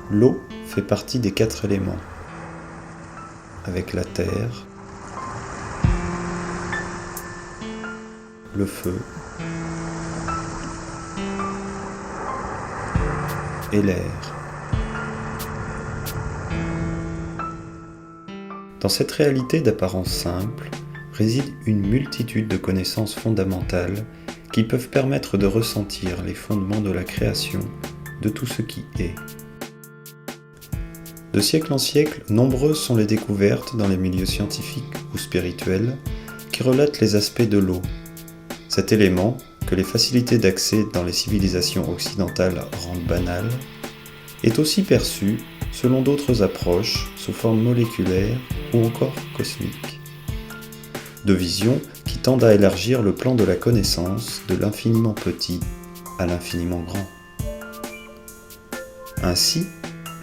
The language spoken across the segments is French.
L'eau fait partie des 4 éléments, avec la terre, le feu et l'air. Dans cette réalité d'apparence simple réside une multitude de connaissances fondamentales qui peuvent permettre de ressentir les fondements de la création de tout ce qui est. De siècle en siècle, nombreuses sont les découvertes dans les milieux scientifiques ou spirituels qui relatent les aspects de l'eau. Cet élément, que les facilités d'accès dans les civilisations occidentales rendent banal, est aussi perçu, selon d'autres approches, sous forme moléculaire ou encore cosmique. De visions qui tendent à élargir le plan de la connaissance de l'infiniment petit à l'infiniment grand. Ainsi,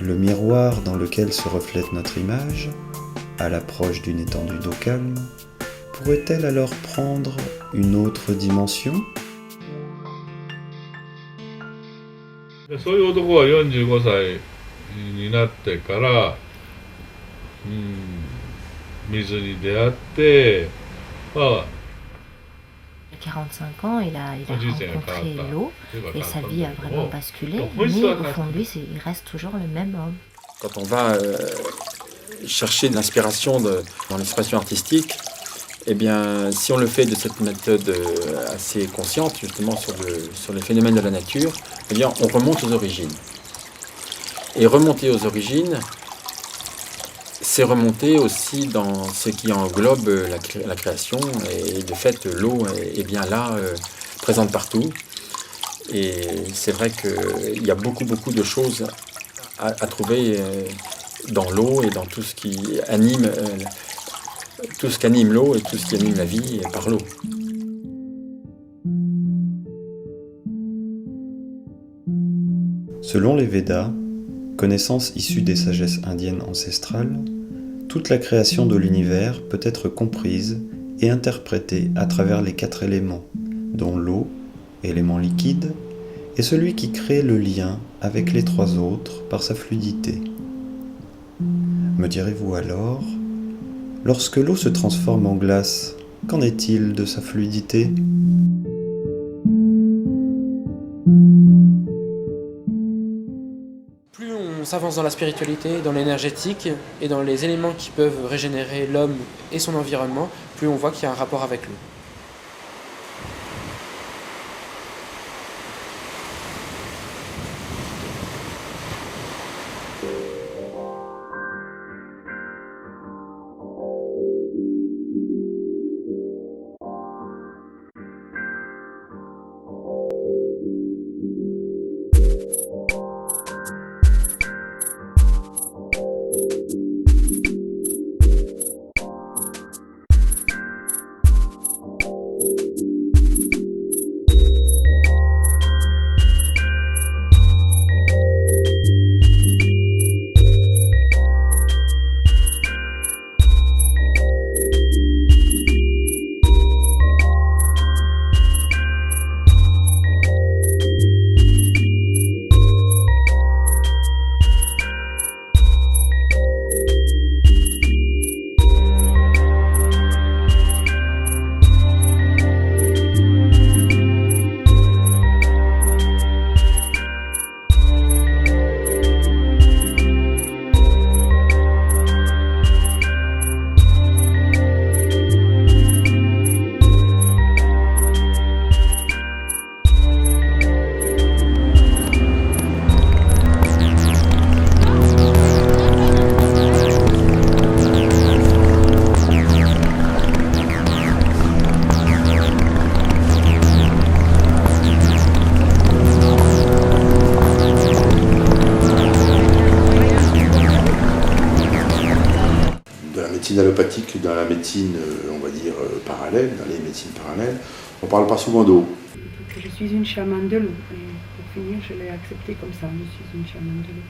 le miroir dans lequel se reflète notre image, à l'approche d'une étendue d'eau calme, pourrait-elle alors prendre une autre dimension ? そういう男は45歳になってから、水に出会って、À 45 ans, il a rencontré l'eau et sa vie a vraiment basculé, mais au fond de lui, il reste toujours le même homme. Quand on va chercher de l'inspiration dans l'expression artistique, eh bien, si on le fait de cette méthode assez consciente, justement sur les phénomènes de la nature, eh bien, on remonte aux origines. Et remonter aux origines, c'est remonter aussi dans ce qui englobe la création, et de fait, l'eau est bien là, présente partout. Et c'est vrai qu'il y a beaucoup de choses à trouver dans l'eau et dans tout ce qui anime l'eau et tout ce qui anime la vie par l'eau. Selon les Védas, connaissance issue des sagesses indiennes ancestrales, toute la création de l'univers peut être comprise et interprétée à travers les 4 éléments, dont l'eau, élément liquide, est celui qui crée le lien avec les 3 autres par sa fluidité. Me direz-vous alors, lorsque l'eau se transforme en glace, qu'en est-il de sa fluidité ? Plus on s'avance dans la spiritualité, dans l'énergétique et dans les éléments qui peuvent régénérer l'homme et son environnement, plus on voit qu'il y a un rapport avec l'eau. dans la médecine, on va dire, parallèle, dans les médecines parallèles, on ne parle pas souvent d'eau. Je suis une chamane de l'eau. Et pour finir, je l'ai accepté comme ça. Je suis une chamane de l'eau.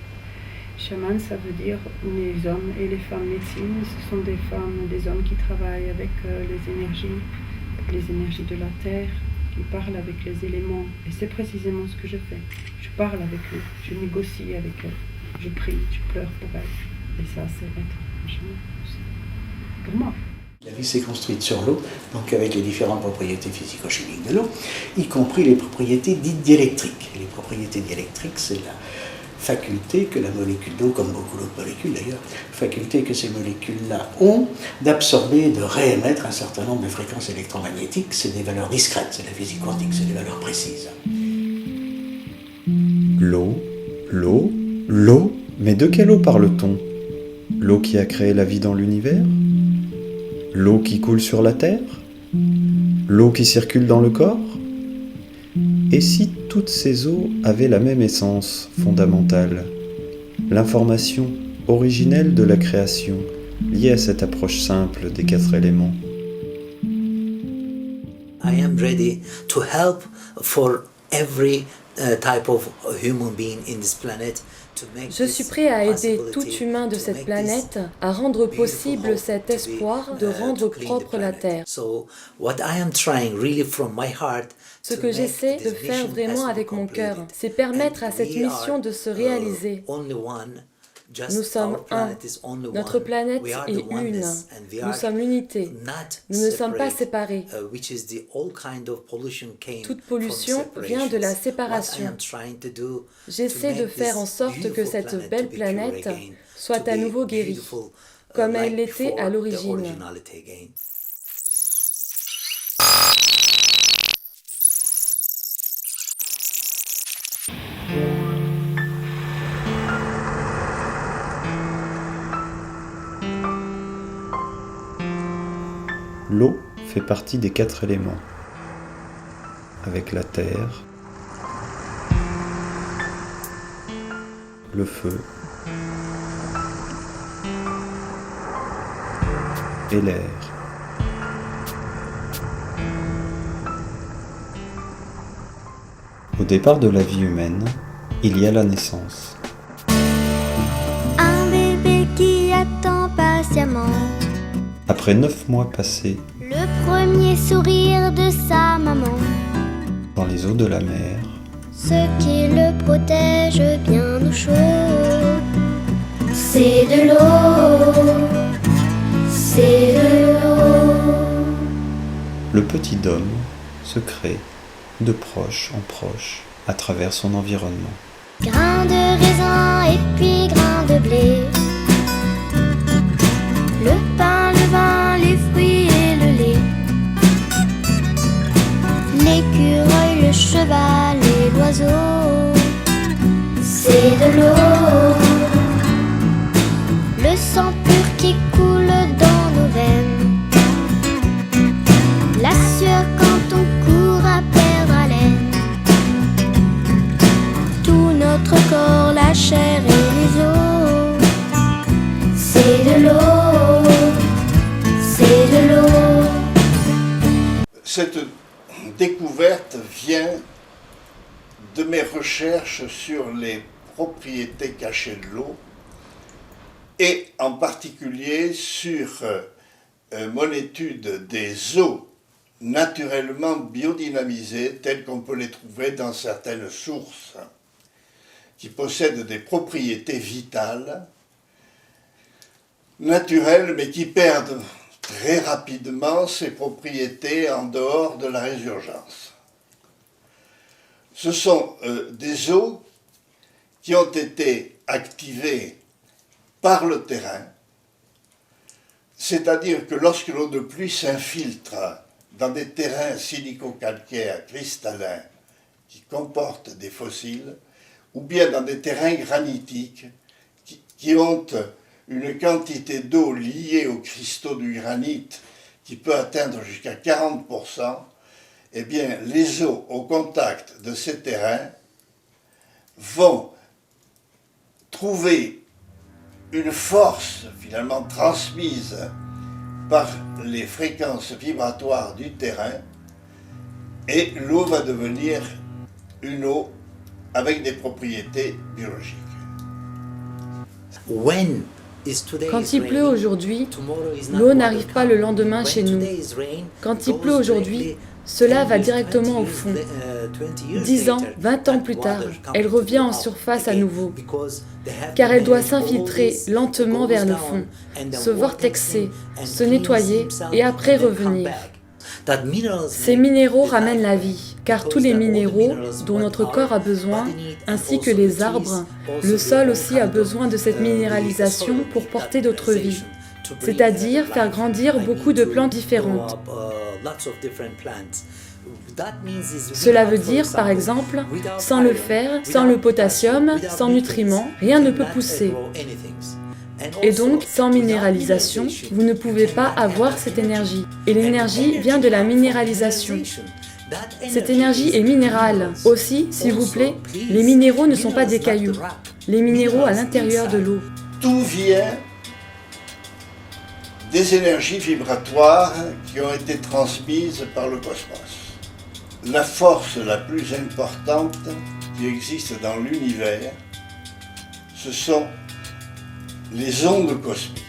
Chaman, ça veut dire les hommes et les femmes médecines. Ce sont des femmes et des hommes qui travaillent avec les énergies de la terre, qui parlent avec les éléments. Et c'est précisément ce que je fais. Je parle avec eux, je négocie avec eux, je prie, je pleure pour elles. Et ça, c'est être un chaman aussi, pour moi. La vie s'est construite sur l'eau, donc avec les différentes propriétés physico-chimiques de l'eau, y compris les propriétés dites diélectriques. Et les propriétés diélectriques, c'est la faculté que la molécule d'eau, comme beaucoup d'autres molécules d'ailleurs, faculté que ces molécules-là ont d'absorber et de réémettre un certain nombre de fréquences électromagnétiques. C'est des valeurs discrètes, c'est la physique quantique, c'est des valeurs précises. L'eau, l'eau, l'eau. Mais de quelle eau parle-t-on? L'eau qui a créé la vie dans l'univers? L'eau qui coule sur la terre? L'eau qui circule dans le corps? Et si toutes ces eaux avaient la même essence fondamentale, l'information originelle de la création, liée à cette approche simple des 4 éléments? I am ready to help for every type of human being in this planet. Je suis prêt à aider tout humain de cette planète à rendre possible cet espoir de rendre propre la Terre. Ce que j'essaie de faire vraiment avec mon cœur, c'est permettre à cette mission de se réaliser. Nous sommes un. Notre planète est une. Nous sommes l'unité. Nous ne sommes pas séparés. Toute pollution vient de la séparation. J'essaie de faire en sorte que cette belle planète soit à nouveau guérie, comme elle l'était à l'origine. L'eau fait partie des 4 éléments, avec la terre, le feu et l'air. Au départ de la vie humaine, il y a la naissance. Un bébé qui attend patiemment. Après 9 mois passés, le premier sourire de sa maman, dans les eaux de la mer, ce qui le protège bien au chaud, c'est de l'eau, c'est de l'eau. Le petit homme se crée de proche en proche à travers son environnement. Grain de raisin et puis grain de blé, le pain, le vin, les fruits et le lait, l'écureuil, le cheval et l'oiseau, c'est de l'eau. Le sang pur qui coule dans nos veines, la sueur quand on court à perdre haleine, tout notre corps, la chair et les os, c'est de l'eau, c'est de l'eau. Cette découverte vient de mes recherches sur les propriétés cachées de l'eau et en particulier sur mon étude des eaux naturellement biodynamisées telles qu'on peut les trouver dans certaines sources qui possèdent des propriétés vitales, naturelles, mais qui perdent très rapidement ces propriétés en dehors de la résurgence. Ce sont des eaux qui ont été activées par le terrain, c'est-à-dire que lorsque l'eau de pluie s'infiltre dans des terrains silico-calcaires cristallins qui comportent des fossiles, ou bien dans des terrains granitiques qui ont une quantité d'eau liée aux cristaux du granit qui peut atteindre jusqu'à 40%, eh bien, les eaux au contact de ces terrains vont trouver une force finalement transmise par les fréquences vibratoires du terrain et l'eau va devenir une eau avec des propriétés biologiques. Quand il pleut aujourd'hui, l'eau n'arrive pas le lendemain chez nous. Quand il pleut aujourd'hui, cela va directement au fond. 10 ans, 20 ans plus tard, elle revient en surface à nouveau, car elle doit s'infiltrer lentement vers le fond, se vortexer, se nettoyer et après revenir. Ces minéraux ramènent la vie, car tous les minéraux dont notre corps a besoin, ainsi que les arbres, le sol aussi a besoin de cette minéralisation pour porter d'autres vies, c'est-à-dire faire grandir beaucoup de plantes différentes. Cela veut dire, par exemple, sans le fer, sans le potassium, sans nutriments, rien ne peut pousser. Et donc, sans minéralisation, vous ne pouvez pas avoir cette énergie. Et l'énergie vient de la minéralisation. Cette énergie est minérale. Aussi, s'il vous plaît, les minéraux ne sont pas des cailloux. Les minéraux à l'intérieur de l'eau. Tout vient des énergies vibratoires qui ont été transmises par le cosmos. La force la plus importante qui existe dans l'univers, ce sont les ondes cosmiques.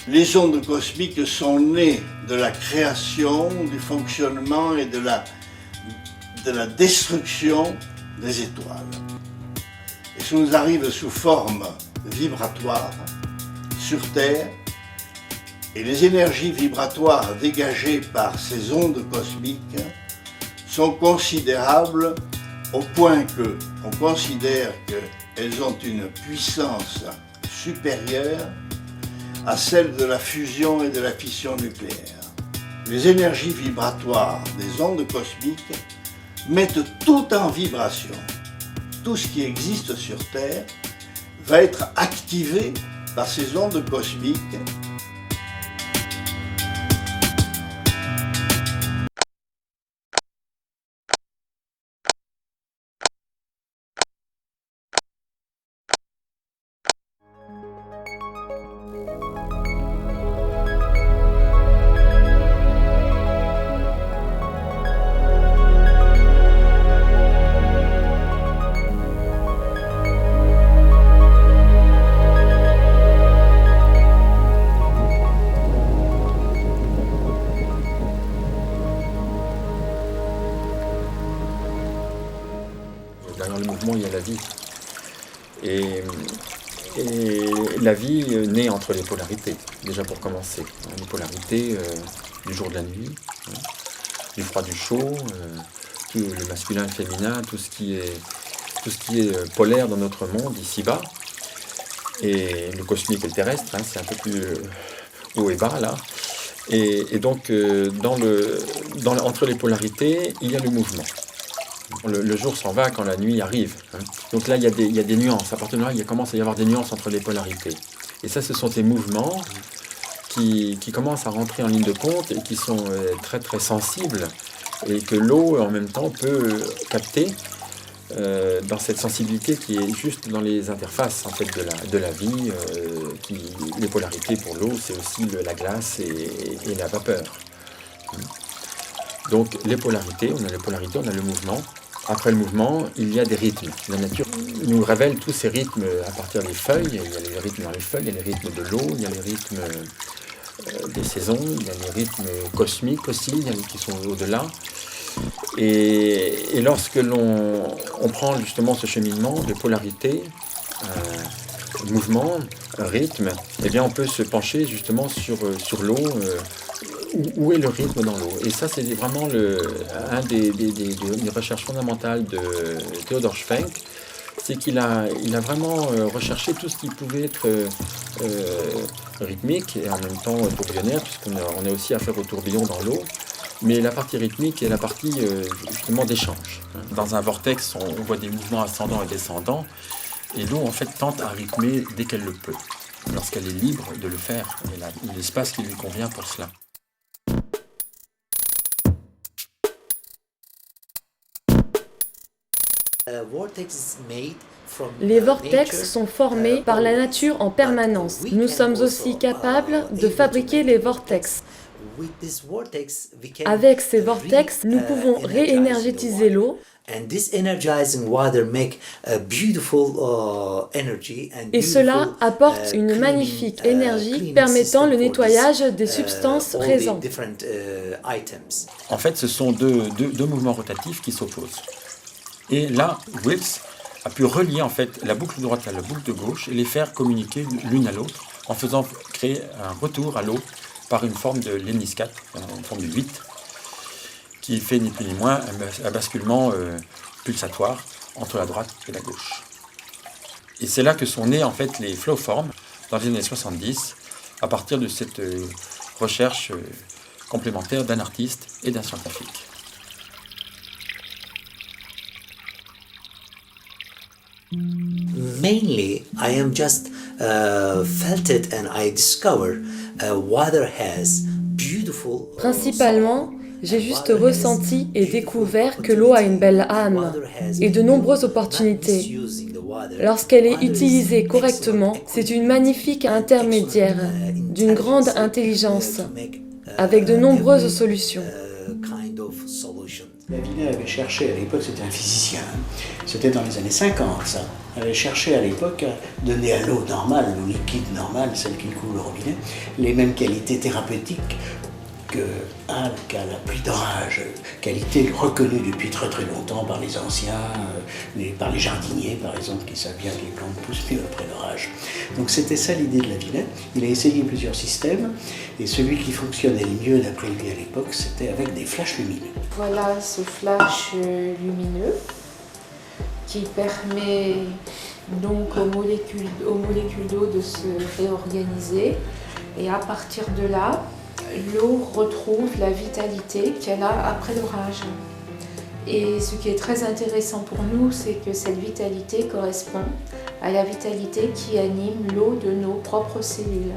Les ondes cosmiques sont nées de la création, du fonctionnement et de la destruction des étoiles. Et ça nous arrive sous forme vibratoire sur Terre, et les énergies vibratoires dégagées par ces ondes cosmiques sont considérables au point qu'on considère qu'elles ont une puissance supérieure à celle de la fusion et de la fission nucléaire. Les énergies vibratoires des ondes cosmiques mettent tout en vibration. Tout ce qui existe sur Terre va être activé par ces ondes cosmiques. Derrière le mouvement, il y a la vie. Et la vie naît entre les polarités, déjà pour commencer. Les polarités du jour de la nuit, du froid, du chaud, tout le masculin, le féminin, tout ce qui est polaire dans notre monde, ici-bas. Et le cosmique et le terrestre, c'est un peu plus haut et bas, là. Et donc, entre les polarités, il y a le mouvement. Le jour s'en va quand la nuit arrive. Donc là, il y a des nuances. À partir de là, il commence à y avoir des nuances entre les polarités. Et ça, ce sont ces mouvements qui commencent à rentrer en ligne de compte et qui sont très très sensibles et que l'eau, en même temps, peut capter dans cette sensibilité qui est juste dans les interfaces en fait, de la vie. Les polarités pour l'eau, c'est aussi la glace et la vapeur. Donc les polarités, on a le mouvement. Après le mouvement, il y a des rythmes. La nature nous révèle tous ces rythmes à partir des feuilles. Il y a les rythmes dans les feuilles, il y a les rythmes de l'eau, il y a les rythmes des saisons, il y a les rythmes cosmiques aussi, qui sont au-delà. Et lorsque on prend justement ce cheminement de polarité, mouvement, rythme, eh bien on peut se pencher justement sur l'eau. Où est le rythme dans l'eau? Et ça, c'est vraiment un des recherches fondamentales de Theodor Schwenk, c'est qu'il a vraiment recherché tout ce qui pouvait être rythmique et en même temps tourbillonnaire, puisqu'on a aussi affaire au tourbillon dans l'eau. Mais la partie rythmique est la partie justement d'échange. Dans un vortex, on voit des mouvements ascendants et descendants, et l'eau en fait tente à rythmer dès qu'elle le peut, lorsqu'elle est libre de le faire. Elle a l'espace qui lui convient pour cela. Les vortex sont formés par la nature en permanence. Nous sommes aussi capables de fabriquer les vortex. Avec ces vortex, nous pouvons réénergétiser l'eau. Et cela apporte une magnifique énergie permettant le nettoyage des substances présentes. En fait, ce sont deux mouvements rotatifs qui s'opposent. Et là, Wilkes a pu relier en fait la boucle droite à la boucle de gauche et les faire communiquer l'une à l'autre en faisant créer un retour à l'eau par une forme de lemniscate, une forme de 8, qui fait ni plus ni moins un basculement pulsatoire entre la droite et la gauche. Et c'est là que sont nées en fait les flowforms dans les années 70, à partir de cette recherche complémentaire d'un artiste et d'un scientifique. Mainly, I am just felt it and I discovered water has beautiful. Principalement, j'ai juste ressenti et découvert que l'eau a une belle âme et de nombreuses opportunités. Lorsqu'elle est utilisée correctement, c'est une magnifique intermédiaire d'une grande intelligence, avec de nombreuses solutions. Lavilley avait cherché à l'époque, c'était un physicien, c'était dans les années 50 ça, avait cherché à l'époque à donner à l'eau normale, l'eau liquide normale, celle qui coule au robinet, les mêmes qualités thérapeutiques qu'à la pluie d'orage, qualité reconnue depuis très très longtemps par les anciens, par les jardiniers par exemple, qui savent bien que les plantes poussent mieux après l'orage. Donc c'était ça l'idée de Lavilley. Il a essayé plusieurs systèmes et celui qui fonctionnait le mieux d'après lui à l'époque, c'était avec des flashs lumineux. Voilà ce flash lumineux qui permet donc aux molécules d'eau de se réorganiser et à partir de là, l'eau retrouve la vitalité qu'elle a après l'orage. Et ce qui est très intéressant pour nous, c'est que cette vitalité correspond à la vitalité qui anime l'eau de nos propres cellules.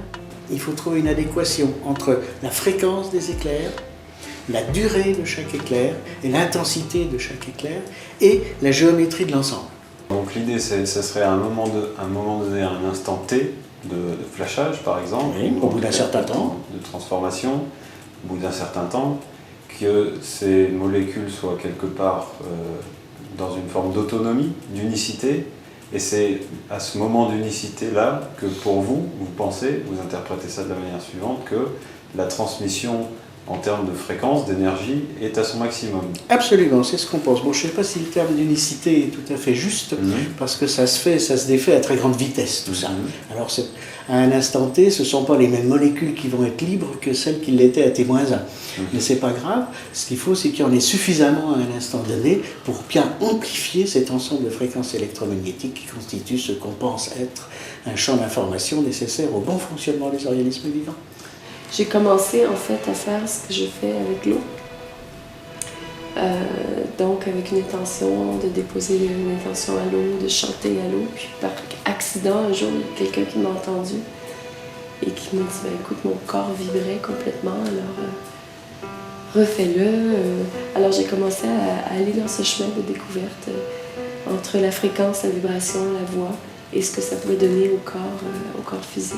Il faut trouver une adéquation entre la fréquence des éclairs, la durée de chaque éclair et l'intensité de chaque éclair et la géométrie de l'ensemble. Donc l'idée, ça serait à un moment donné, à un instant T, de flashage par exemple, oui, au bout d'un certain temps, de transformation, au bout d'un certain temps, que ces molécules soient quelque part dans une forme d'autonomie, d'unicité, et c'est à ce moment d'unicité-là que pour vous pensez, vous interprétez ça de la manière suivante, que la transmission en termes de fréquence, d'énergie, est à son maximum. Absolument, c'est ce qu'on pense. Bon, je ne sais pas si le terme d'unicité est tout à fait juste, parce que ça se défait à très grande vitesse, tout ça. Alors, à un instant T, ce ne sont pas les mêmes molécules qui vont être libres que celles qui l'étaient à T-1. Mais ce n'est pas grave. Ce qu'il faut, c'est qu'il y en ait suffisamment à un instant donné pour bien amplifier cet ensemble de fréquences électromagnétiques qui constituent ce qu'on pense être un champ d'information nécessaire au bon fonctionnement des organismes vivants. J'ai commencé en fait à faire ce que je fais avec l'eau. Donc avec une intention de déposer une intention à l'eau, de chanter à l'eau. Puis par accident, un jour, il y a quelqu'un qui m'a entendu et qui m'a dit écoute, mon corps vibrait complètement, alors refais-le. Alors j'ai commencé à aller dans ce chemin de découverte entre la fréquence, la vibration, la voix et ce que ça pouvait donner au corps physique.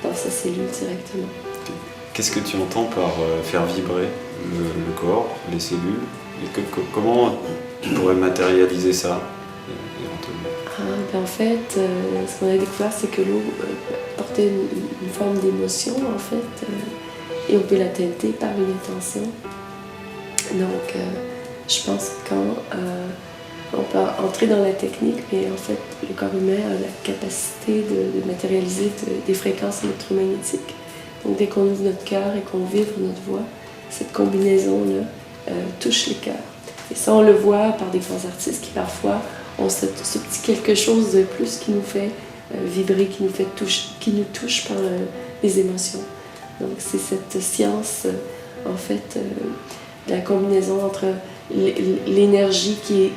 Dans sa cellule directement. Qu'est-ce que tu entends par faire vibrer le corps, les cellules, et comment tu pourrais matérialiser ça éventuellement? En fait, ce qu'on a découvert, c'est que l'eau portait une forme d'émotion en fait, et on peut la teinter par une intention. Donc, je pense que quand on peut entrer dans la technique, mais en fait, le corps humain a la capacité de matérialiser des fréquences électromagnétiques. Donc, dès qu'on ouvre notre cœur et qu'on vibre notre voix, cette combinaison-là touche les cœurs. Et ça, on le voit par des grands artistes qui, parfois, ont ce petit quelque chose de plus qui nous fait vibrer, qui nous touche par les émotions. Donc, c'est cette science, en fait, de la combinaison entre l'énergie qui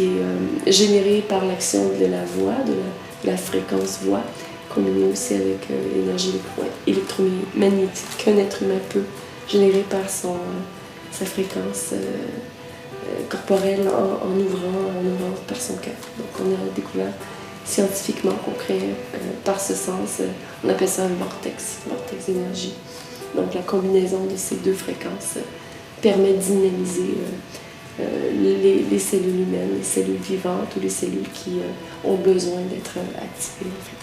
est générée par l'action de la voix, de la fréquence voix, combinée aussi avec l'énergie électromagnétique qu'un être humain peut générer par sa fréquence corporelle en ouvrant par son cœur. Donc on a découvert scientifiquement qu'on crée par ce sens, on appelle ça un vortex d'énergie. Donc la combinaison de ces deux fréquences permet de dynamiser les cellules humaines, les cellules vivantes ou les cellules qui ont besoin d'être activées en fait.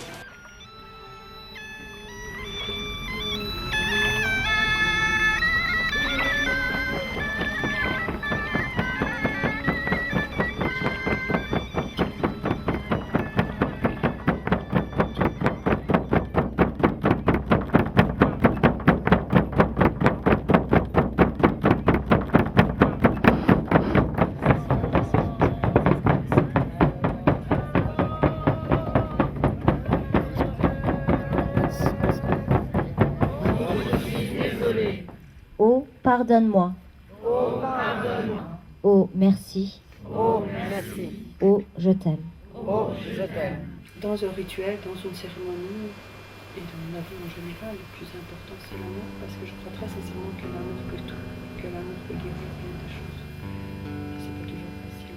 Oh, pardonne-moi. Oh, pardonne-moi. Oh, merci. Oh, merci. Oh, je t'aime. Oh, je t'aime. Dans un rituel, dans une cérémonie, et dans la vie en général, le plus important c'est l'amour, parce que je crois très sincèrement que l'amour peut tout, que l'amour peut guérir plein de choses. Et c'est pas toujours facile.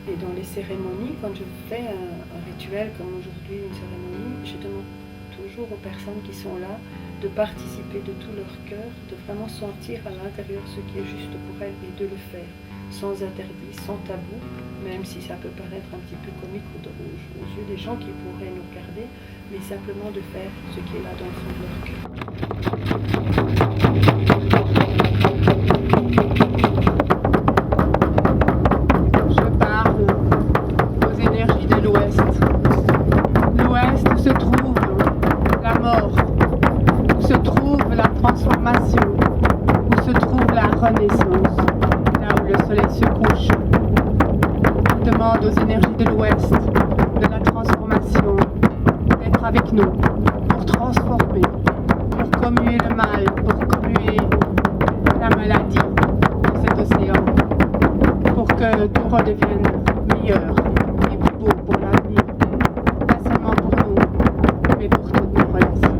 Et dans les cérémonies, quand je fais un rituel comme aujourd'hui, une cérémonie, je demande toujours aux personnes qui sont là de participer de tout leur cœur, de vraiment sentir à l'intérieur ce qui est juste pour elles et de le faire, sans interdit, sans tabou, même si ça peut paraître un petit peu comique aux yeux des gens qui pourraient nous regarder, mais simplement de faire ce qui est là dans le fond de leur cœur. Je parle aux énergies de l'Ouest. L'Ouest où se trouve la mort, où se trouve la transformation, où se trouve la renaissance, là où le soleil se couche. Je demande aux énergies de l'Ouest, de la transformation, d'être avec nous, pour transformer, pour commuer le mal, pour commuer la maladie de cet océan, pour que tout redevienne meilleur et plus beau pour l'avenir, pas seulement pour nous, mais pour toutes nos relations.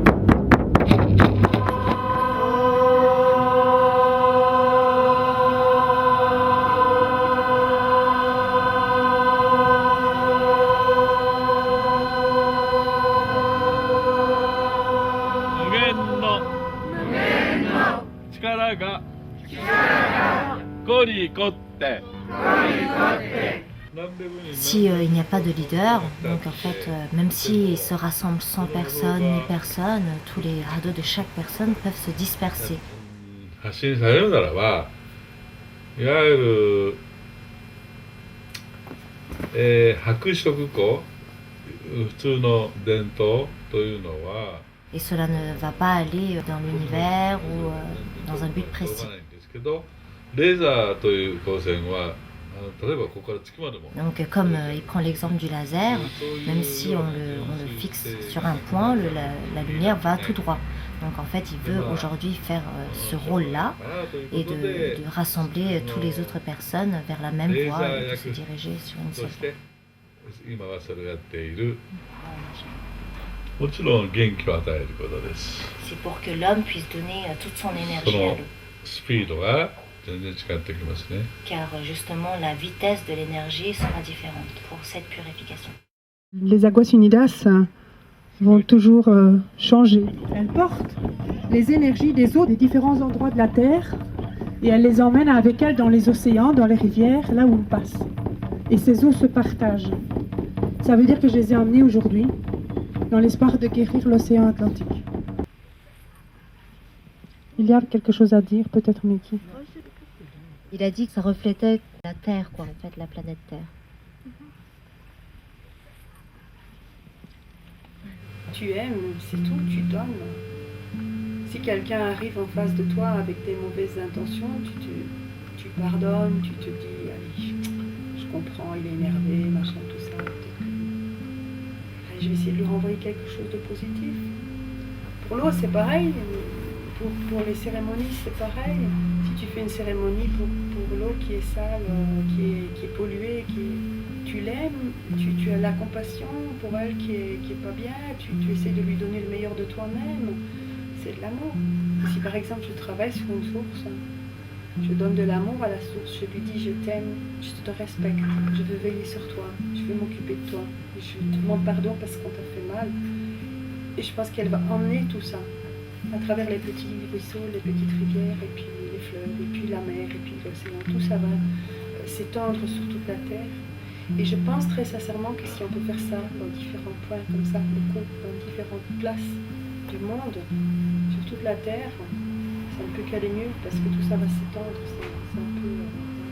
Si il n'y a pas de leader, donc en fait, même s'il se rassemble 100 personnes, 1000 personnes, tous les radeaux de chaque personne peuvent se disperser. Et cela ne va pas aller dans l'univers ou dans un but précis. Donc comme il prend l'exemple du laser, même si on le fixe sur un point, la lumière va tout droit. Donc en fait il veut aujourd'hui faire ce rôle-là et de rassembler toutes les autres personnes vers la même voie et de se diriger sur une seule voie. C'est pour que l'homme puisse donner toute son énergie à l'eau. Car justement la vitesse de l'énergie sera différente pour cette purification. Les Aguas Unidas vont toujours changer. Elles portent les énergies des eaux des différents endroits de la Terre et elles les emmènent avec elles dans les océans, dans les rivières, là où elles passent. Et ces eaux se partagent. Ça veut dire que je les ai emmenées aujourd'hui dans l'espoir de guérir l'océan Atlantique. Il y a quelque chose à dire, peut-être, Mickey? Il a dit que ça reflétait la Terre, quoi, en fait, la planète Terre. Tu aimes, c'est tout, tu donnes. Si quelqu'un arrive en face de toi avec des mauvaises intentions, tu pardonnes, tu te dis, allez, je comprends, il est énervé, machin, tout ça. Allez, je vais essayer de lui renvoyer quelque chose de positif. Pour l'eau, c'est pareil. Pour les cérémonies, c'est pareil. Si tu fais une cérémonie pour l'eau qui est sale, qui est polluée, tu l'aimes, tu as la compassion pour elle qui est pas bien, tu essaies de lui donner le meilleur de toi-même, c'est de l'amour. Si par exemple je travaille sur une source, je donne de l'amour à la source, je lui dis je t'aime, je te respecte, je veux veiller sur toi, je veux m'occuper de toi, je te demande pardon parce qu'on t'a fait mal. Et je pense qu'elle va emmener tout ça. à travers les petits ruisseaux, les petites rivières, et puis les fleuves, et puis la mer, et puis l'océan. Tout ça va s'étendre sur toute la Terre. Et je pense très sincèrement que si on peut faire ça dans différents points comme ça, dans différentes places du monde, sur toute la Terre, ça ne peut qu'aller mieux parce que tout ça va s'étendre. C'est un peu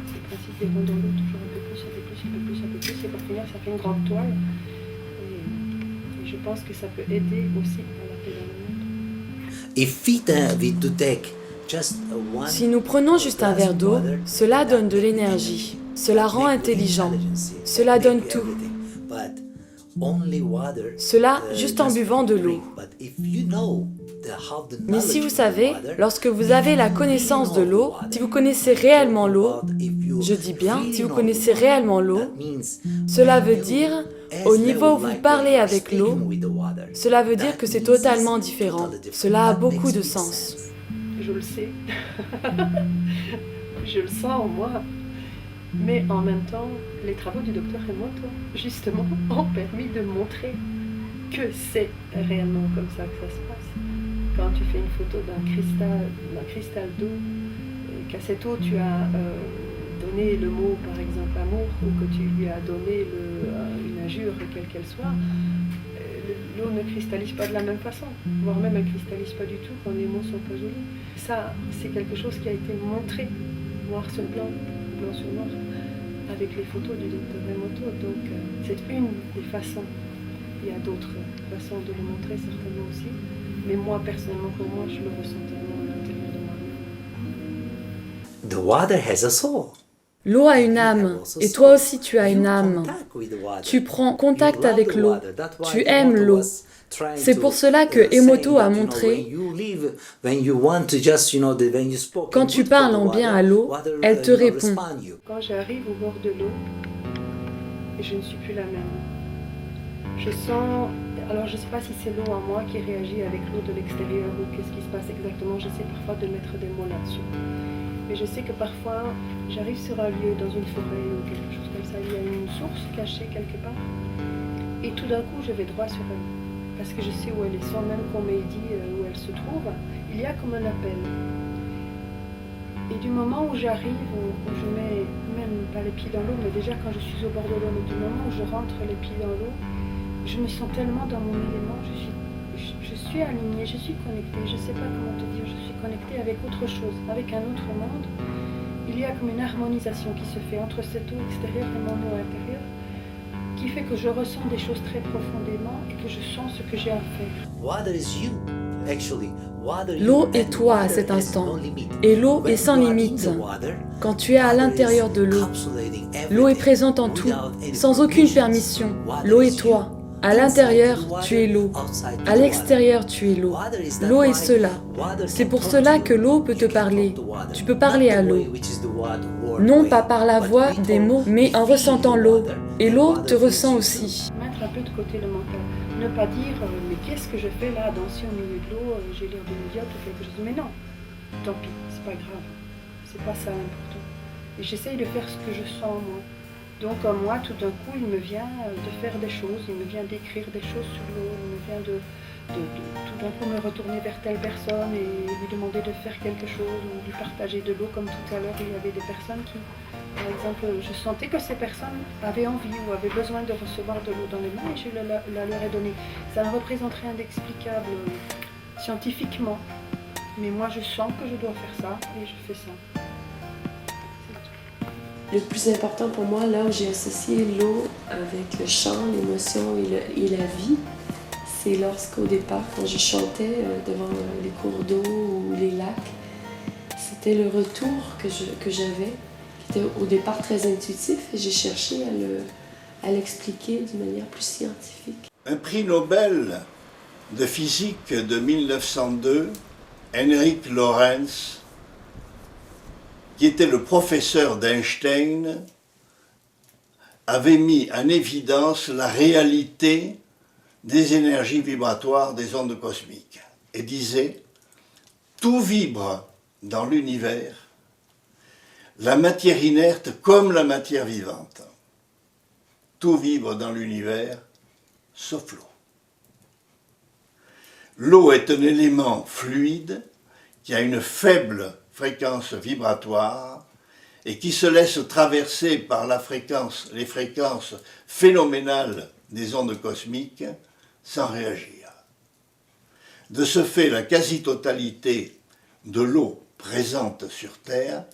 c'est le principe des ronds dans l'eau, toujours un peu plus, un peu plus, un peu plus, un peu plus, et pour finir ça fait une grande toile. Et je pense que ça peut aider aussi à la paix dans le monde. Si nous prenons juste un verre d'eau, cela donne de l'énergie, cela rend intelligent, cela donne tout. Cela juste en buvant de l'eau. Mais si vous savez, lorsque vous avez la connaissance de l'eau, si vous connaissez réellement l'eau, je dis bien, si vous connaissez réellement l'eau, cela veut dire, au niveau où vous parlez avec l'eau, cela veut dire que c'est totalement différent. Cela a beaucoup de sens. Je le sais, je le sens en moi, mais en même temps, les travaux du docteur Emoto, justement, ont permis de montrer que c'est réellement comme ça que ça se passe. Quand tu fais une photo d'un cristal d'eau, qu'à cette eau tu as donné le mot, par exemple, amour, ou que tu lui as donné une injure, quelle qu'elle soit, l'eau ne cristallise pas de la même façon, voire même elle ne cristallise pas du tout quand les mots sont pas jolis. Ça, c'est quelque chose qui a été montré, noir sur blanc, blanc sur noir, avec les photos du docteur Emoto. Donc c'est une des façons. Il y a d'autres façons de le montrer certainement aussi. Mais moi, personnellement, pour moi, je le ressens tellement à l'intérieur de moi. L'eau a une âme, et toi aussi tu as une âme. Tu prends contact avec l'eau, tu aimes l'eau. C'est pour cela que Emoto a montré, quand tu parles en bien à l'eau, elle te répond. Quand j'arrive au bord de l'eau, je ne suis plus la même. Je sens, alors je ne sais pas si c'est l'eau en moi qui réagit avec l'eau de l'extérieur ou qu'est-ce qui se passe exactement, j'essaie parfois de mettre des mots là-dessus. Mais je sais que parfois, j'arrive sur un lieu, dans une forêt ou quelque chose comme ça, il y a une source cachée quelque part, et tout d'un coup, je vais droit sur elle, parce que je sais où elle est, sans même qu'on m'ait dit où elle se trouve, il y a comme un appel. Et du moment où j'arrive, où je mets même pas les pieds dans l'eau, mais déjà quand je suis au bord de l'eau, mais du moment où je rentre les pieds dans l'eau, je me sens tellement dans mon élément, je suis alignée, je suis connectée, je ne sais pas comment te dire, je suis connectée avec autre chose, avec un autre monde. Il y a comme une harmonisation qui se fait entre cette eau extérieure et mon eau intérieure, qui fait que je ressens des choses très profondément et que je sens ce que j'ai à faire. L'eau est toi à cet instant, et l'eau est sans limite. Quand tu es à l'intérieur de l'eau, l'eau est présente en tout, sans aucune permission. L'eau est toi. À l'intérieur, tu es l'eau. À l'extérieur, tu es l'eau. L'eau est cela. C'est pour cela que l'eau peut te parler. Tu peux parler à l'eau. Non pas par la voix des mots, mais en ressentant l'eau. Et l'eau te ressent aussi. Mettre un peu de côté le mental. Ne pas dire mais qu'est-ce que je fais là, danser au milieu de l'eau, j'ai l'air d'une idiote ou quelque chose. Mais non, tant pis, c'est pas grave. C'est pas ça l'important. Et j'essaye de faire ce que je sens moi. Donc moi, tout d'un coup, il me vient de faire des choses, il me vient d'écrire des choses sur l'eau, il me vient de tout d'un coup me retourner vers telle personne et lui demander de faire quelque chose ou lui partager de l'eau, comme tout à l'heure, il y avait des personnes qui, par exemple, je sentais que ces personnes avaient envie ou avaient besoin de recevoir de l'eau dans les mains et je la leur ai donnée. Ça ne représente rien d'explicable scientifiquement, mais moi je sens que je dois faire ça et je fais ça. Le plus important pour moi, là où j'ai associé l'eau avec le chant, l'émotion et la vie, c'est lorsqu'au départ, quand je chantais devant les cours d'eau ou les lacs, c'était le retour que j'avais, qui était au départ très intuitif, et j'ai cherché à l'expliquer d'une manière plus scientifique. Un prix Nobel de physique de 1902, Heinrich Lorentz, qui était le professeur d'Einstein, avait mis en évidence la réalité des énergies vibratoires des ondes cosmiques et disait « Tout vibre dans l'univers, la matière inerte comme la matière vivante. Tout vibre dans l'univers, sauf l'eau. L'eau est un élément fluide qui a une faible fréquence vibratoire et qui se laisse traverser par les fréquences phénoménales des ondes cosmiques sans réagir. De ce fait, la quasi-totalité de l'eau présente sur Terre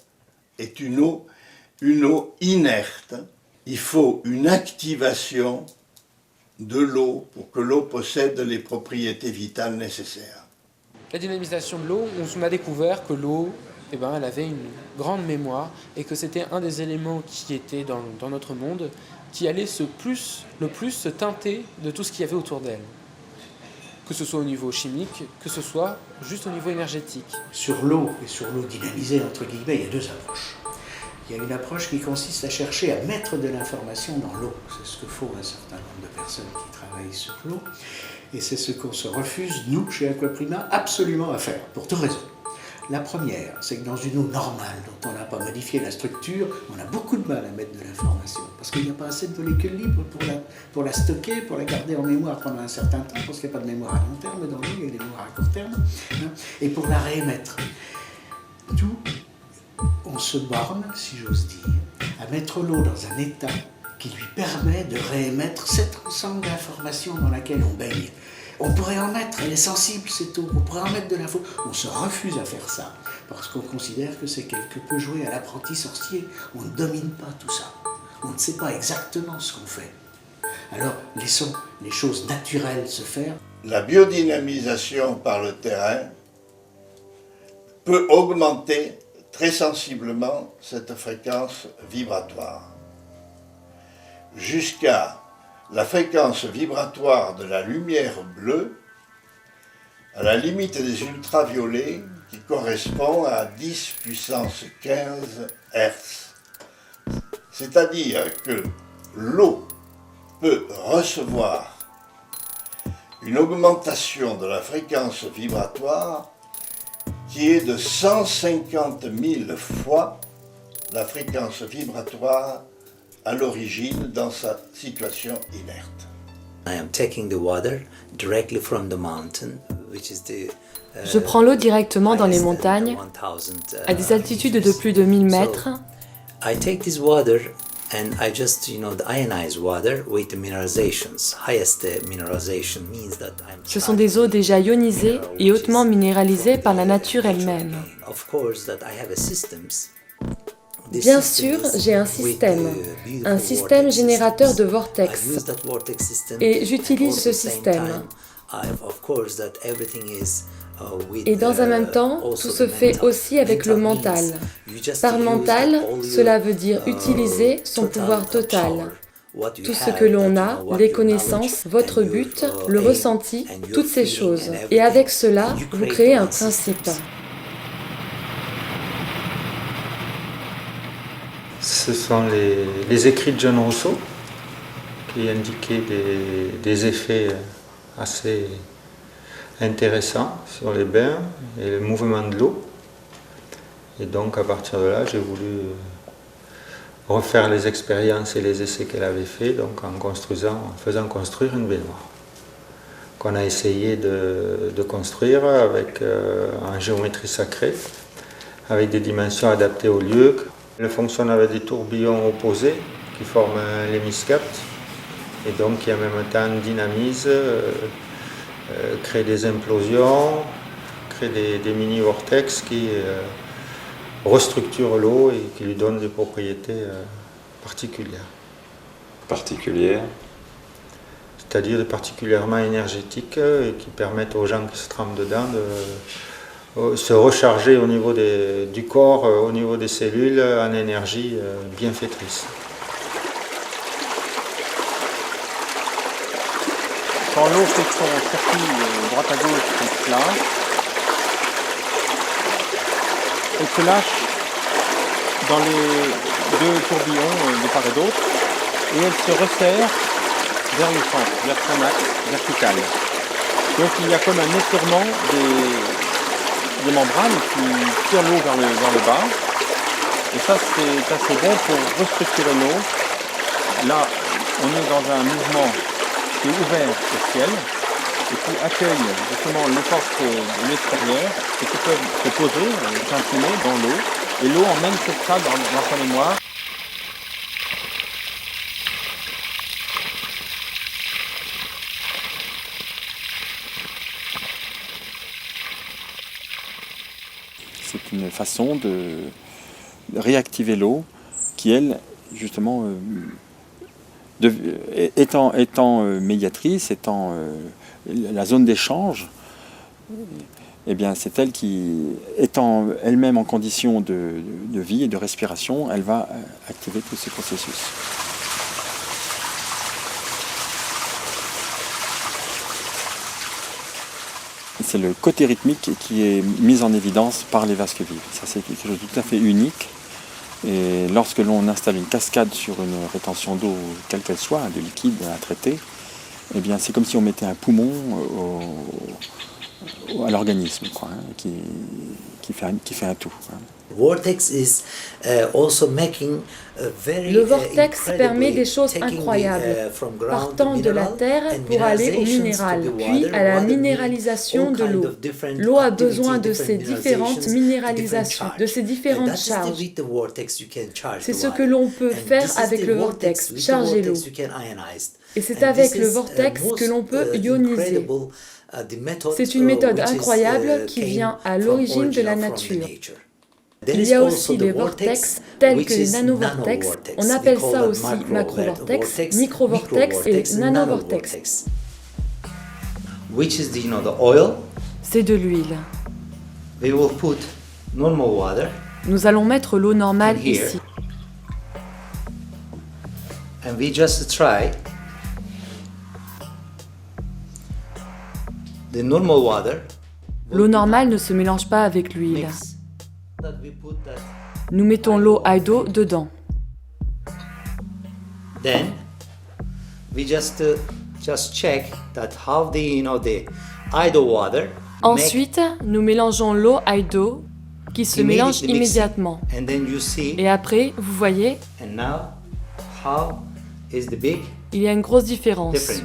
est une eau inerte. Il faut une activation de l'eau pour que l'eau possède les propriétés vitales nécessaires. La dynamisation de l'eau, on a découvert que l'eau, elle avait une grande mémoire et que c'était un des éléments qui était dans notre monde qui allait le plus se teinter de tout ce qu'il y avait autour d'elle. Que ce soit au niveau chimique, que ce soit juste au niveau énergétique. Sur l'eau et sur l'eau dynamisée, entre guillemets, il y a deux approches. Il y a une approche qui consiste à chercher à mettre de l'information dans l'eau. C'est ce que font un certain nombre de personnes qui travaillent sur l'eau. Et c'est ce qu'on se refuse, nous, chez Aquaprima, absolument à faire, pour deux raisons. La première, c'est que dans une eau normale, dont on n'a pas modifié la structure, on a beaucoup de mal à mettre de l'information. Parce qu'il n'y a pas assez de molécules libres pour la stocker, pour la garder en mémoire pendant un certain temps, parce qu'il n'y a pas de mémoire à long terme dans l'eau, il y a des mémoires à court terme, et pour la réémettre. Tout, on se borne, si j'ose dire, à mettre l'eau dans un état qui lui permet de réémettre cet ensemble d'informations dans laquelle on baigne. On pourrait en mettre, elle est sensible cette eau, on pourrait en mettre de l'info. On se refuse à faire ça, parce qu'on considère que c'est quelque peu jouer à l'apprenti sorcier. On ne domine pas tout ça, on ne sait pas exactement ce qu'on fait. Alors laissons les choses naturelles se faire. La biodynamisation par le terrain peut augmenter très sensiblement cette fréquence vibratoire, jusqu'à la fréquence vibratoire de la lumière bleue, à la limite des ultraviolets, qui correspond à 10 puissance 15 Hz. C'est-à-dire que l'eau peut recevoir une augmentation de la fréquence vibratoire qui est de 150 000 fois la fréquence vibratoire à l'origine dans sa situation inerte. Je prends l'eau directement dans les montagnes, à des altitudes de plus de 1000 mètres. And I just, the ionized water with the mineralizations. Highest mineralization means that Ce sont des eaux déjà ionisées et hautement minéralisées par la nature elle-même. Of course that I have a systems. Bien sûr, j'ai un système générateur de vortex, et j'utilise ce système. Et dans un même temps, tout se fait aussi avec le mental. Par mental, cela veut dire utiliser son pouvoir total. Tout ce que l'on a, les connaissances, votre but, le ressenti, toutes ces choses. Et avec cela, vous créez un principe. Ce sont les écrits de John Rousseau qui indiquaient des effets assez intéressants sur les bains et le mouvement de l'eau. Et donc à partir de là, j'ai voulu refaire les expériences et les essais qu'elle avait fait, donc en faisant construire une baignoire qu'on a essayé de construire en géométrie sacrée, avec des dimensions adaptées au lieu. Elle fonctionne avec des tourbillons opposés qui forment l'hémiscapte et donc qui en même temps dynamisent, créent des implosions, créent des mini-vortex qui restructurent l'eau et qui lui donnent des propriétés particulières. Particulières ? C'est-à-dire particulièrement énergétiques et qui permettent aux gens qui se trempent dedans de se recharger au niveau du corps, au niveau des cellules, en énergie bienfaitrice. Quand l'eau fait son circuit droite à gauche comme cela, elle se lâche dans les deux tourbillons de part et d'autre et elle se resserre vers le centre, vers son axe vertical. Donc il y a comme un étirement des membranes qui tirent l'eau vers le bas. Et ça c'est assez bon pour restructurer l'eau. Là on est dans un mouvement qui est ouvert au ciel et qui accueillent justement les forces de l'extérieur et qui peuvent se poser, s'imprimer dans l'eau. Et l'eau emmène tout ça dans sa mémoire. C'est une façon de réactiver l'eau qui, elle, justement, étant médiatrice, étant la zone d'échange, eh bien, c'est elle qui, étant elle-même en condition de vie et de respiration, elle va activer tous ces processus. C'est le côté rythmique qui est mis en évidence par les vasques vives. Ça, c'est quelque chose de tout à fait unique. Et lorsque l'on installe une cascade sur une rétention d'eau, quelle qu'elle soit, de liquide à traiter, eh bien, c'est comme si on mettait un poumon à l'organisme, quoi, hein, qui fait un tout. Hein. Le vortex permet des choses incroyables, partant de la terre pour aller au minéral, puis à la minéralisation de l'eau. L'eau a besoin de ces différentes minéralisations, de ces différentes charges. C'est ce que l'on peut faire avec le vortex, charger l'eau. Et c'est avec le vortex que l'on peut ioniser. C'est une méthode incroyable qui vient à l'origine de la nature. Il y a aussi les vortex tels que les nanovortex, on appelle ça aussi macrovortex, microvortex et nanovortex. C'est de l'huile. Nous allons mettre l'eau normale ici. L'eau normale ne se mélange pas avec l'huile. Nous mettons l'eau Aido dedans. Ensuite, nous mélangeons l'eau Aido qui se mélange immédiatement. Et après, vous voyez, il y a une grosse différence.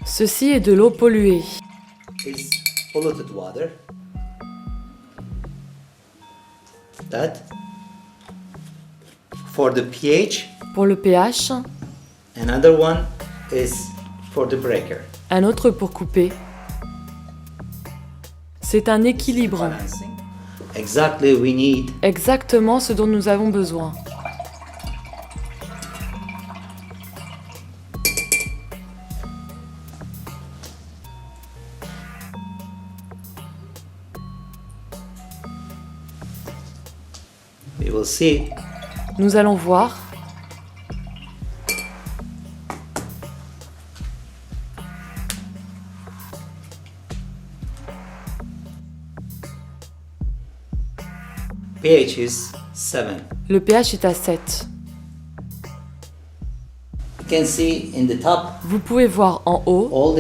Ceci est de l'eau polluée. Pour le pH, un autre pour couper. C'est un équilibre. Exactement ce dont nous avons besoin. Nous allons voir. Le pH est à 7. Vous pouvez voir en haut.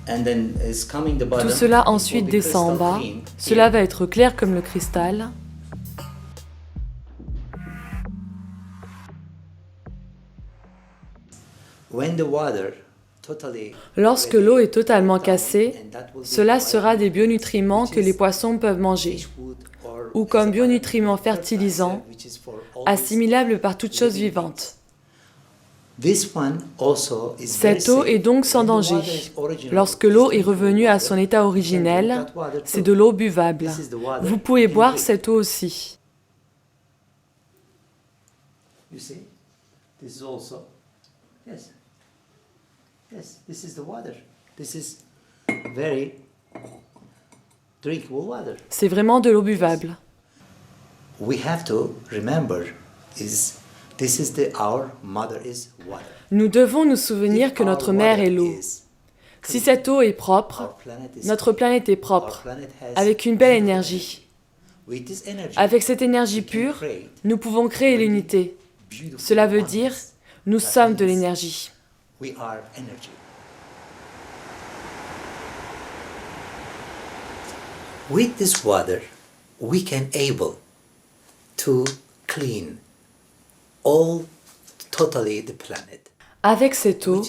Tout cela ensuite descend en bas. Cela va être clair comme le cristal. Lorsque l'eau est totalement cassée, cela sera des bionutriments que les poissons peuvent manger, ou comme bionutriments fertilisants, assimilables par toute chose vivante. Cette eau est donc sans danger. Lorsque l'eau est revenue à son état originel, c'est de l'eau buvable. Vous pouvez boire cette eau aussi. C'est vraiment de l'eau buvable. Nous devons nous souvenir que notre mère est l'eau. Si cette eau est propre, notre planète est propre, avec une belle énergie. Avec cette énergie pure, nous pouvons créer l'unité. Cela veut dire, nous sommes de l'énergie. With this water, we can able to clean all totally the planet. Avec cette eau,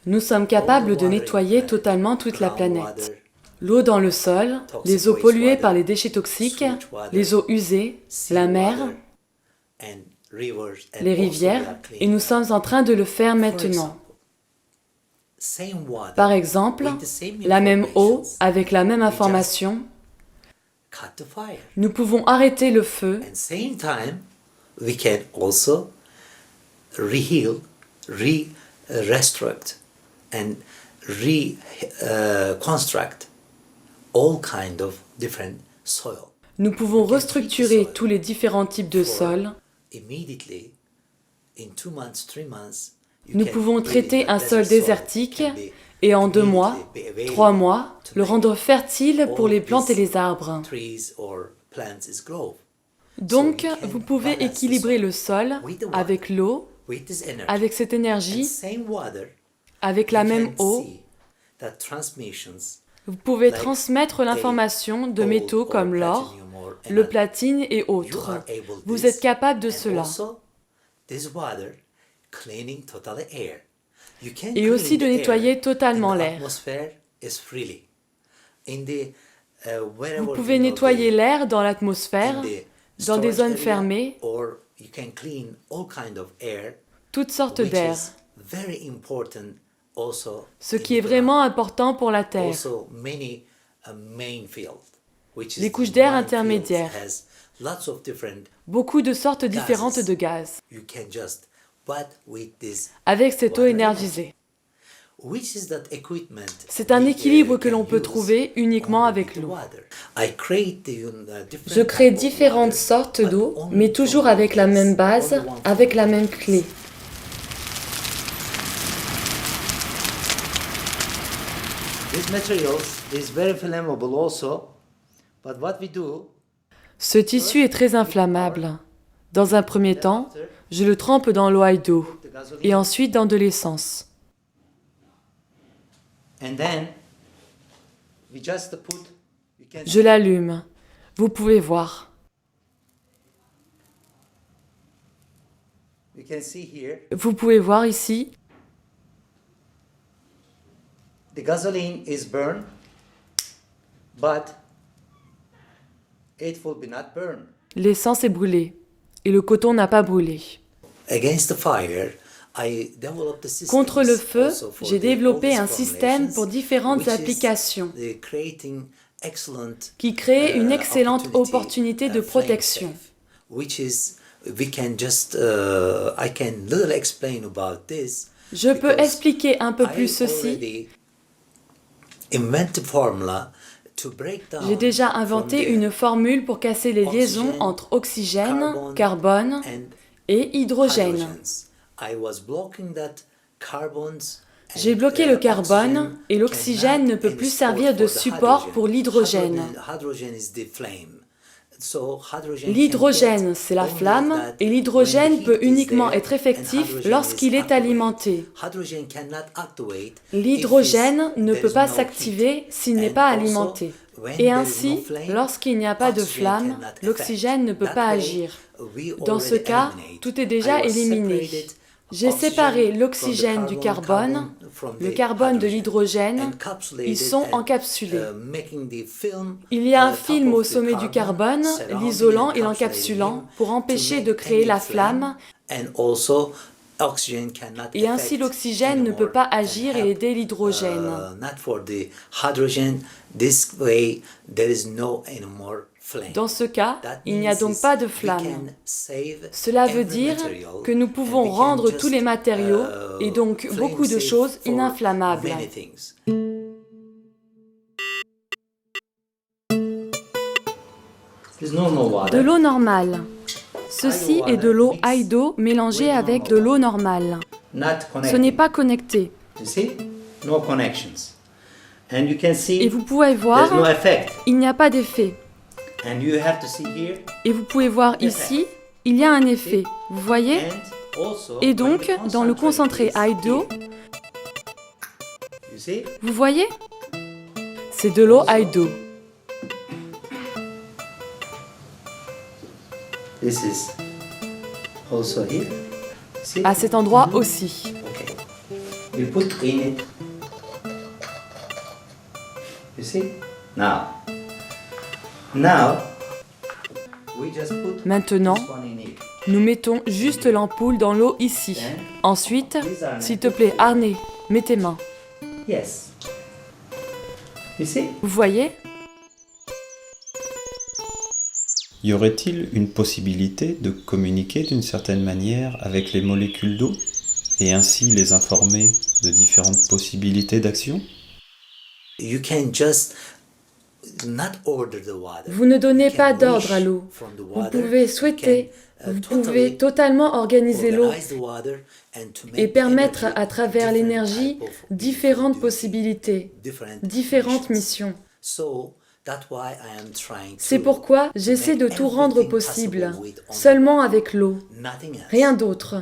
nous sommes capables de nettoyer totalement toute la planète. L'eau dans le sol, les eaux polluées par les déchets toxiques, les eaux usées, la mer, les rivières, et nous sommes en train de le faire maintenant. Par exemple, la même eau, avec la même information, nous pouvons arrêter le feu, we can also reheal, restruct and reconstruct all kind of different soil. Nous pouvons restructurer tous les différents types de sols. Immediately, in 2 months, 3 months, nous pouvons traiter un sol désertique et en 2 mois, 3 mois, le rendre fertile pour les plantes et les arbres. Donc, vous pouvez équilibrer le sol avec l'eau, avec cette énergie, avec la même eau. Vous pouvez transmettre l'information de métaux comme l'or, le platine et autres. Vous êtes capable de cela. Et aussi de nettoyer totalement l'air. Vous pouvez nettoyer l'air dans l'atmosphère, dans des zones fermées, toutes sortes d'air, ce qui est vraiment important pour la Terre. Les couches d'air intermédiaires, beaucoup de sortes différentes de gaz, avec cette eau énergisée. C'est un équilibre que l'on peut trouver uniquement avec l'eau. Je crée différentes sortes d'eau, mais toujours avec la même base, avec la même clé. Ce tissu est très inflammable. Dans un premier temps, je le trempe dans l'eau d'eau et ensuite dans de l'essence. Je l'allume. Vous pouvez voir. Vous pouvez voir ici. The gasoline is burned, but it will be not burned. L'essence est brûlée et le coton n'a pas brûlé. Against the fire, I developed a system. Contre le feu, j'ai développé un système pour différentes applications qui crée une excellente opportunité de protection. Je peux expliquer un peu plus ceci. J'ai déjà inventé une formule pour casser les liaisons entre oxygène, carbone et hydrogène. J'ai bloqué le carbone et l'oxygène ne peut plus servir de support pour l'hydrogène. L'hydrogène, c'est la flamme, et l'hydrogène peut uniquement être effectif lorsqu'il est alimenté. L'hydrogène ne peut pas s'activer s'il n'est pas alimenté. Et ainsi, lorsqu'il n'y a pas de flamme, l'oxygène ne peut pas agir. Dans ce cas, tout est déjà éliminé. J'ai séparé l'oxygène du carbone, le carbone de l'hydrogène, ils sont encapsulés. Il y a un film au sommet du carbone, l'isolant et l'encapsulant, pour empêcher de créer la flamme, et ainsi l'oxygène ne peut pas agir et aider l'hydrogène. Dans ce cas, il n'y a donc pas de flamme. Cela veut dire que nous pouvons rendre tous les matériaux et donc beaucoup de choses ininflammables. De l'eau normale. Ceci est de l'eau d'eau mélangée avec de l'eau normale. Ce n'est pas connecté. Et vous pouvez voir, il n'y a pas d'effet. Et vous pouvez voir ici, il y a un effet. Vous voyez? Et donc, dans le concentré d'eau, vous voyez? C'est de l'eau d'eau. This is also here. À cet endroit aussi. We put in it. You see? Now, we just put Maintenant, this one in it. nous mettons juste l'ampoule dans l'eau ici. Ensuite, s'il te plaît, Arne, mets tes mains. Yes. You see? Vous voyez? Y aurait-il une possibilité de communiquer d'une certaine manière avec les molécules d'eau et ainsi les informer de différentes possibilités d'action? You can just not order the water. Vous ne donnez pas d'ordre à l'eau. Vous pouvez souhaiter, vous pouvez totalement organiser l'eau et permettre à travers l'énergie différentes possibilités, différentes missions. C'est pourquoi j'essaie de tout rendre possible, seulement avec l'eau, rien d'autre,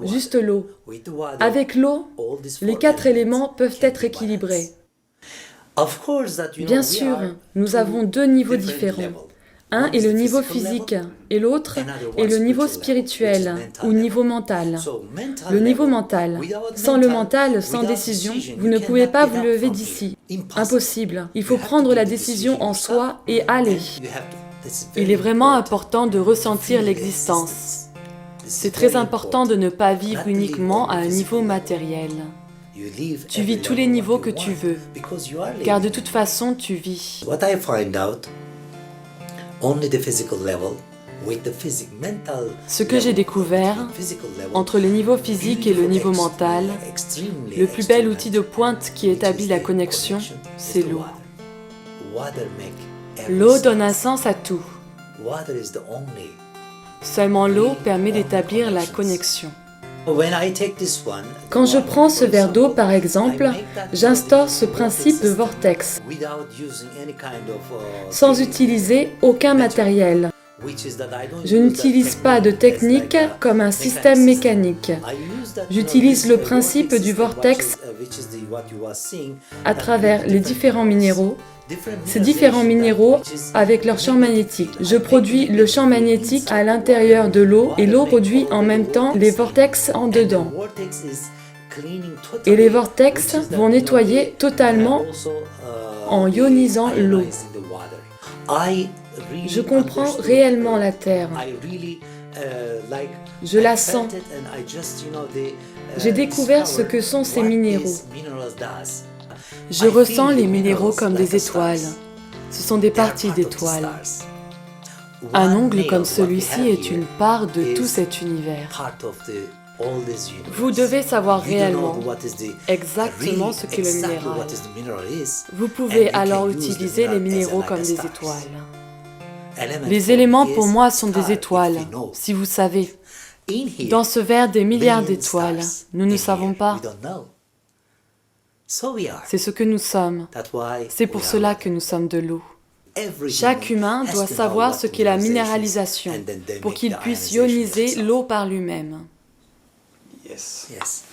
juste l'eau. Avec l'eau, les 4 éléments peuvent être équilibrés. Bien sûr, nous avons 2 niveaux différents. Un est le niveau physique et l'autre est le niveau spirituel ou niveau mental. Le niveau mental. Sans le mental, sans décision, vous ne pouvez pas vous lever d'ici. Impossible. Il faut prendre la décision en soi et aller. Il est vraiment important de ressentir l'existence. C'est très important de ne pas vivre uniquement à un niveau matériel. Tu vis tous les niveaux que tu veux, car de toute façon, tu vis. Ce que j'ai découvert, entre le niveau physique et le niveau mental, le plus bel outil de pointe qui établit la connexion, c'est l'eau. L'eau donne un sens à tout. Seulement l'eau permet d'établir la connexion. Quand je prends ce verre d'eau, par exemple, j'instaure ce principe de vortex, sans utiliser aucun matériel. Je n'utilise pas de technique comme un système mécanique. J'utilise le principe du vortex à travers les différents minéraux. Ces différents minéraux avec leur champ magnétique. Je produis le champ magnétique à l'intérieur de l'eau et l'eau produit en même temps les vortex en dedans. Et les vortex vont nettoyer totalement en ionisant l'eau. Je comprends réellement la Terre. Je la sens. J'ai découvert ce que sont ces minéraux. Je ressens les minéraux comme des étoiles. Ce sont des parties d'étoiles. Un ongle comme celui-ci est une part de tout cet univers. Vous devez savoir réellement exactement ce qu'est le minéral. Vous pouvez alors utiliser les minéraux comme des étoiles. Les éléments pour moi sont des étoiles, si vous savez. Dans ce verre des milliards d'étoiles, nous ne savons pas. C'est ce que nous sommes. C'est pour cela que nous sommes de l'eau. Chaque humain doit savoir ce qu'est la minéralisation pour qu'il puisse ioniser l'eau par lui-même. Yes.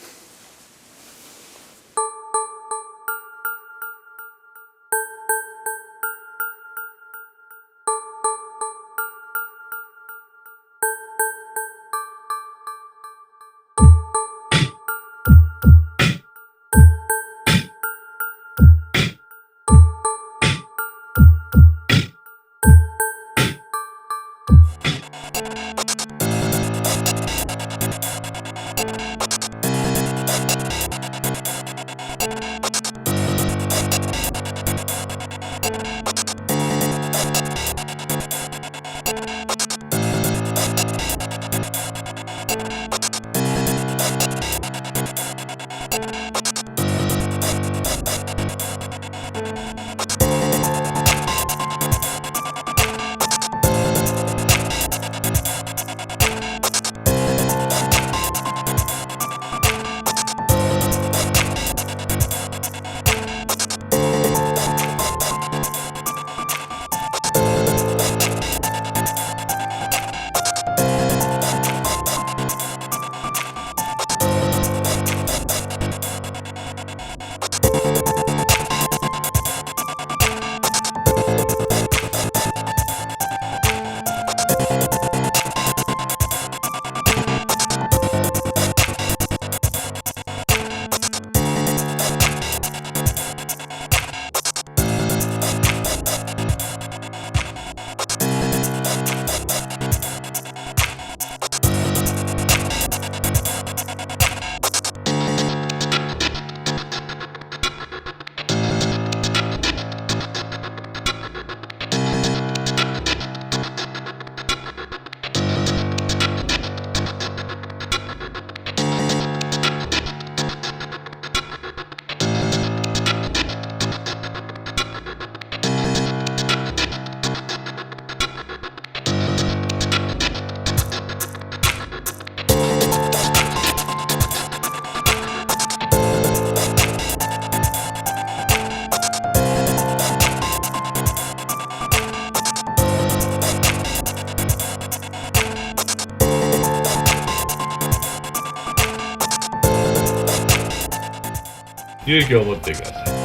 勇気を持ってください。